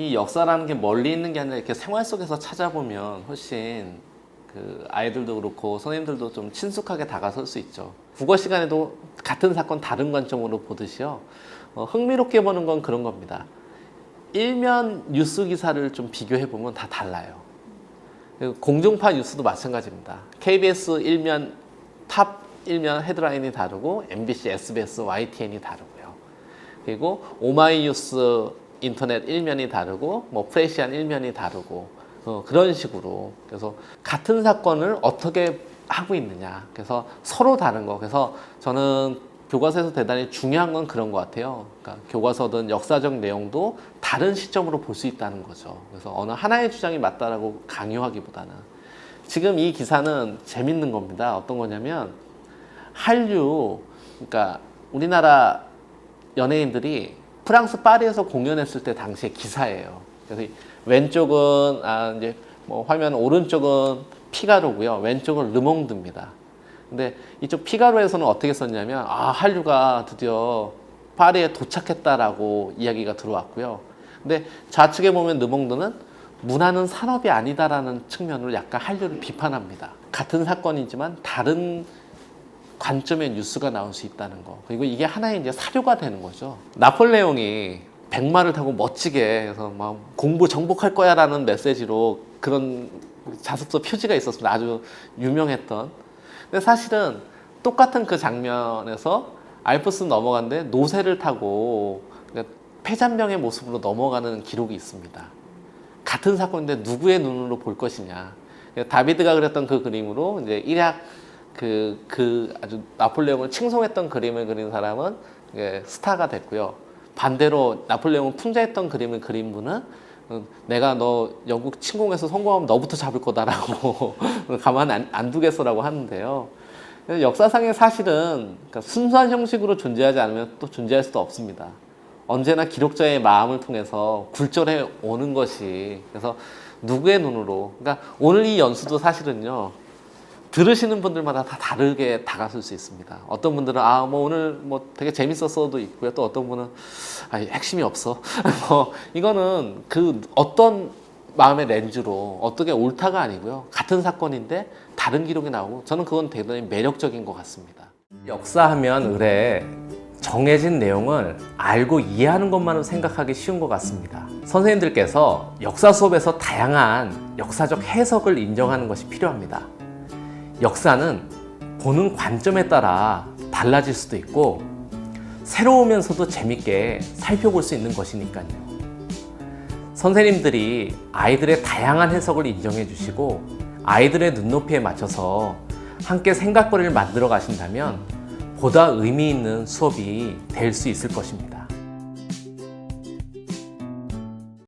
이 역사라는 게 멀리 있는 게 아니라 이렇게 생활 속에서 찾아보면 훨씬 그 아이들도 그렇고 선생님들도 좀 친숙하게 다가설 수 있죠. 국어 시간에도 같은 사건 다른 관점으로 보듯이요. 흥미롭게 보는 건 그런 겁니다. 일면 뉴스 기사를 좀 비교해 보면 다 달라요. 공중파 뉴스도 마찬가지입니다. KBS 일면 탑 일면 헤드라인이 다르고 MBC, SBS, YTN이 다르고요. 그리고 오마이뉴스 인터넷 일면이 다르고 뭐 프레시안 일면이 다르고 그런 식으로 그래서 같은 사건을 어떻게 하고 있느냐 그래서 서로 다른 거 그래서 저는 교과서에서 대단히 중요한 건 그런 것 같아요. 그러니까 교과서든 역사적 내용도 다른 시점으로 볼 수 있다는 거죠. 그래서 어느 하나의 주장이 맞다라고 강요하기보다는 지금 이 기사는 재밌는 겁니다. 어떤 거냐면 한류 그러니까 우리나라 연예인들이 프랑스 파리에서 공연했을 때 당시의 기사예요. 그래서 왼쪽은 이제 뭐 화면 오른쪽은 피가로고요. 왼쪽은 르몽드입니다. 근데 이쪽 피가로에서는 어떻게 썼냐면 한류가 드디어 파리에 도착했다라고 이야기가 들어왔고요. 근데 좌측에 보면 르몽드는 문화는 산업이 아니다라는 측면으로 약간 한류를 비판합니다. 같은 사건이지만 다른 관점의 뉴스가 나올 수 있다는 거. 그리고 이게 하나의 이제 사료가 되는 거죠. 나폴레옹이 백마를 타고 멋지게 해서 막 공부 정복할 거야라는 메시지로 그런 자습서 표지가 있었습니다. 아주 유명했던. 근데 사실은 똑같은 그 장면에서 알프스 넘어간데 노새를 타고 그러니까 폐잔병의 모습으로 넘어가는 기록이 있습니다. 같은 사건인데 누구의 눈으로 볼 것이냐. 다비드가 그렸던 그 그림으로 이제 일약 그 아주 나폴레옹을 칭송했던 그림을 그린 사람은 스타가 됐고요. 반대로 나폴레옹을 풍자했던 그림을 그린 분은 내가 너 영국 침공해서 성공하면 너부터 잡을 거다라고 가만 안 두겠어라고 하는데요. 역사상의 사실은 그러니까 순수한 형식으로 존재하지 않으면 또 존재할 수도 없습니다. 언제나 기록자의 마음을 통해서 굴절해 오는 것이 그래서 누구의 눈으로 그러니까 오늘 이 연수도 사실은요. 들으시는 분들마다 다 다르게 다가설 수 있습니다. 어떤 분들은 뭐 오늘 뭐 되게 재밌었어도 있고요. 또 어떤 분은 핵심이 없어. 이거는 그 어떤 마음의 렌즈로 어떻게 옳다가 아니고요. 같은 사건인데 다른 기록이 나오고 저는 그건 대단히 매력적인 것 같습니다. 역사하면 의뢰 정해진 내용을 알고 이해하는 것만으로 생각하기 쉬운 것 같습니다. 선생님들께서 역사 수업에서 다양한 역사적 해석을 인정하는 것이 필요합니다. 역사는 보는 관점에 따라 달라질 수도 있고 새로우면서도 재밌게 살펴볼 수 있는 것이니까요. 선생님들이 아이들의 다양한 해석을 인정해 주시고 아이들의 눈높이에 맞춰서 함께 생각거리를 만들어 가신다면 보다 의미 있는 수업이 될 수 있을 것입니다.